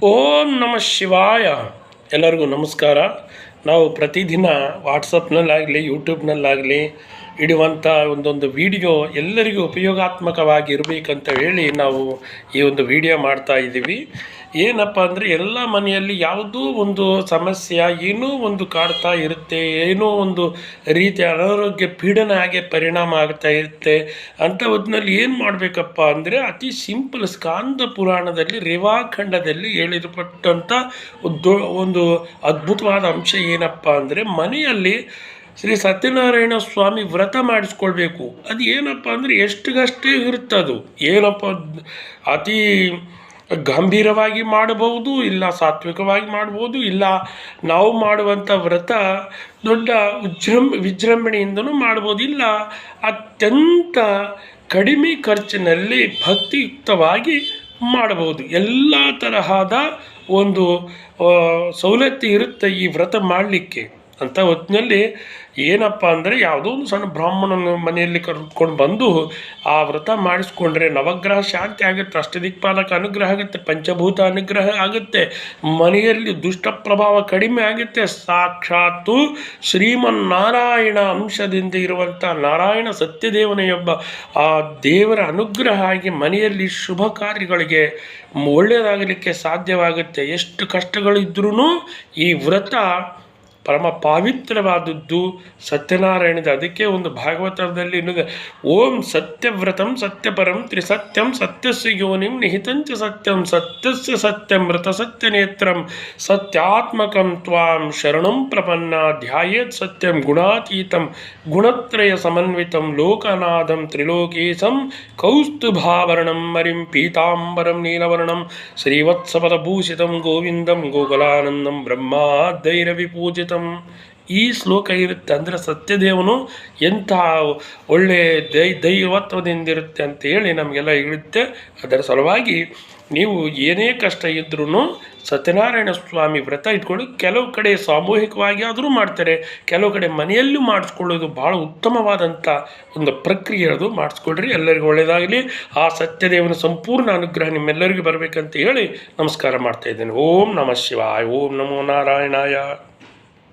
ಓಂ ನಮಃ ಶಿವಾಯ. ಎಲ್ಲರಿಗೂ ನಮಸ್ಕಾರ. ನಾವು ಪ್ರತಿದಿನ ವಾಟ್ಸಪ್ನಲ್ಲಾಗಲಿ ಯೂಟ್ಯೂಬ್ನಲ್ಲಾಗಲಿ ಇಡುವಂಥ ಒಂದೊಂದು ವಿಡಿಯೋ ಎಲ್ಲರಿಗೂ ಉಪಯೋಗಾತ್ಮಕವಾಗಿ ಇರಬೇಕಂತ ಹೇಳಿ ನಾವು ಈ ಒಂದು ವಿಡಿಯೋ ಮಾಡ್ತಾ ಇದ್ದೀವಿ. ಏನಪ್ಪ ಅಂದರೆ ಎಲ್ಲ ಮನೆಯಲ್ಲಿ ಯಾವುದೋ ಒಂದು ಸಮಸ್ಯೆ ಏನೋ ಒಂದು ಕಾಡ್ತಾ ಇರುತ್ತೆ, ಏನೋ ಒಂದು ರೀತಿಯ ಅನಾರೋಗ್ಯ ಪೀಡನ ಹಾಗೆ ಪರಿಣಾಮ ಆಗ್ತಾ ಇರುತ್ತೆ. ಅಂಥ ಹೊತ್ತಿನಲ್ಲಿ ಏನು ಮಾಡಬೇಕಪ್ಪ ಅಂದರೆ ಅತಿ ಸಿಂಪಲ್ ಸ್ಕಾಂದ ಪುರಾಣದಲ್ಲಿ ರೇವಾಖಂಡದಲ್ಲಿ ಹೇಳಿರಪಟ್ಟಂಥ ಒಂದು ಅದ್ಭುತವಾದ ಅಂಶ ಏನಪ್ಪ ಅಂದರೆ ಮನೆಯಲ್ಲಿ ಶ್ರೀ ಸತ್ಯನಾರಾಯಣ ಸ್ವಾಮಿ ವ್ರತ ಮಾಡಿಸ್ಕೊಳ್ಬೇಕು. ಅದು ಏನಪ್ಪ ಅಂದರೆ ಎಷ್ಟಿಗಷ್ಟೇ ಇರುತ್ತದು. ಏನಪ್ಪ ಅತಿ ಗಂಭೀರವಾಗಿ ಮಾಡಬಹುದು, ಇಲ್ಲ ಸಾತ್ವಿಕವಾಗಿ ಮಾಡ್ಬೋದು, ಇಲ್ಲ ನಾವು ಮಾಡುವಂಥ ವ್ರತ ದೊಡ್ಡ ವಿಜೃಂಭಣೆಯಿಂದನೂ ಮಾಡ್ಬೋದು, ಇಲ್ಲ ಅತ್ಯಂತ ಕಡಿಮೆ ಖರ್ಚಿನಲ್ಲಿ ಭಕ್ತಿಯುಕ್ತವಾಗಿ ಮಾಡಬಹುದು. ಎಲ್ಲ ತರಹದ ಒಂದು ಸವಲತ್ತು ಇರುತ್ತೆ ಈ ವ್ರತ ಮಾಡಲಿಕ್ಕೆ. ಅಂಥ ಹೊತ್ತಿನಲ್ಲಿ ಏನಪ್ಪ ಅಂದರೆ ಯಾವುದೋ ಒಂದು ಸಣ್ಣ ಬ್ರಾಹ್ಮಣನ ಮನೆಯಲ್ಲಿ ಕರ್ಕೊಂಡು ಬಂದು ಆ ವ್ರತ ಮಾಡಿಸ್ಕೊಂಡ್ರೆ ನವಗ್ರಹ ಶಾಂತಿ ಆಗುತ್ತೆ, ಅಷ್ಟದಿಕ್ಪಾಲಕ ಅನುಗ್ರಹ ಆಗುತ್ತೆ, ಪಂಚಭೂತ ಅನುಗ್ರಹ ಆಗುತ್ತೆ, ಮನೆಯಲ್ಲಿ ದುಷ್ಟ ಪ್ರಭಾವ ಕಡಿಮೆ ಆಗುತ್ತೆ. ಸಾಕ್ಷಾತ್ತು ಶ್ರೀಮನ್ನಾರಾಯಣ ಅಂಶದಿಂದ ಇರುವಂಥ ನಾರಾಯಣ ಸತ್ಯದೇವನೆಯೊಬ್ಬ ಆ ದೇವರ ಅನುಗ್ರಹ ಆಗಿ ಮನೆಯಲ್ಲಿ ಶುಭ ಕಾರ್ಯಗಳಿಗೆ ಒಳ್ಳೆಯದಾಗಲಿಕ್ಕೆ ಸಾಧ್ಯವಾಗುತ್ತೆ. ಎಷ್ಟು ಕಷ್ಟಗಳಿದ್ರೂ ಈ ವ್ರತ ಪರಮ ಪಾವಿತ್ರವಾದದ್ದು ಸತ್ಯನಾರಾಯಣದ. ಅದಕ್ಕೆ ಒಂದು ಭಾಗವತದಲ್ಲಿ ಇನ್ನೊಂದು ಓಂ ಸತ್ಯವ್ರತಂ ಸತ್ಯಪರಂ ತ್ರಿಸತ್ಯಂ ಸತ್ಯಸ್ಯ ಯೋನಿಂ ನಿಹಿತಂಚ ಸತ್ಯಂ ಸತ್ಯಸ್ಯ ಸತ್ಯಂ ಮೃತ ಸತ್ಯನೇತ್ರಂ ಸತ್ಯಾತ್ಮಕಂ ತ್ವಾಂ ಶರಣಂ ಪ್ರಪನ್ನ ಧ್ಯಾಯೇತ್ ಸತ್ಯಂ ಗುಣಾತೀತಂ ಗುಣತ್ರಯ ಸಮನ್ವಿತಂ ಲೋಕನಾಥಂ ತ್ರಿಲೋಕೇಶಂ ಕೌಸ್ತುಭಾವರಣಂ ಮರಿಂ ಪೀತಾಂಬರಂ ನೀಲವರ್ಣಂ ಶ್ರೀವತ್ಸಪದಭೂಷಿತಂ ಗೋವಿಂದಂ ಗೋಕುಲಾನಂದಂ ಬ್ರಹ್ಮಾದೈರವಿಪೂಜಿತ. ಈ ಶ್ಲೋಕ ಇರುತ್ತೆ ಅಂದರೆ ಸತ್ಯದೇವನು ಎಂಥ ಒಳ್ಳೆ ದೈವತ್ವದಿಂದಿರುತ್ತೆ ಅಂತ ಹೇಳಿ ನಮಗೆಲ್ಲ ಇರುತ್ತೆ. ಅದರ ಸಲುವಾಗಿ ನೀವು ಏನೇ ಕಷ್ಟ ಇದ್ರೂ ಸತ್ಯನಾರಾಯಣ ಸ್ವಾಮಿ ವ್ರತ ಇಟ್ಕೊಂಡು ಕೆಲವು ಕಡೆ ಸಾಮೂಹಿಕವಾಗಿ ಆದರೂ ಮಾಡ್ತಾರೆ, ಕೆಲವು ಕಡೆ ಮನೆಯಲ್ಲೂ ಮಾಡಿಸ್ಕೊಳ್ಳೋದು ಭಾಳ ಉತ್ತಮವಾದಂಥ ಒಂದು ಪ್ರಕ್ರಿಯೆ. ಅದು ಮಾಡಿಸ್ಕೊಳ್ರಿ, ಎಲ್ಲರಿಗೂ ಒಳ್ಳೆಯದಾಗಲಿ. ಆ ಸತ್ಯದೇವನ ಸಂಪೂರ್ಣ ಅನುಗ್ರಹ ನಿಮ್ಮೆಲ್ಲರಿಗೂ ಬರಬೇಕಂತ ಹೇಳಿ ನಮಸ್ಕಾರ ಮಾಡ್ತಾ ಇದ್ದೇನೆ. ಓಂ ನಮಃ ಶಿವಾಯ. ಓಂ ನಮೋ ನಾರಾಯಣಾಯ.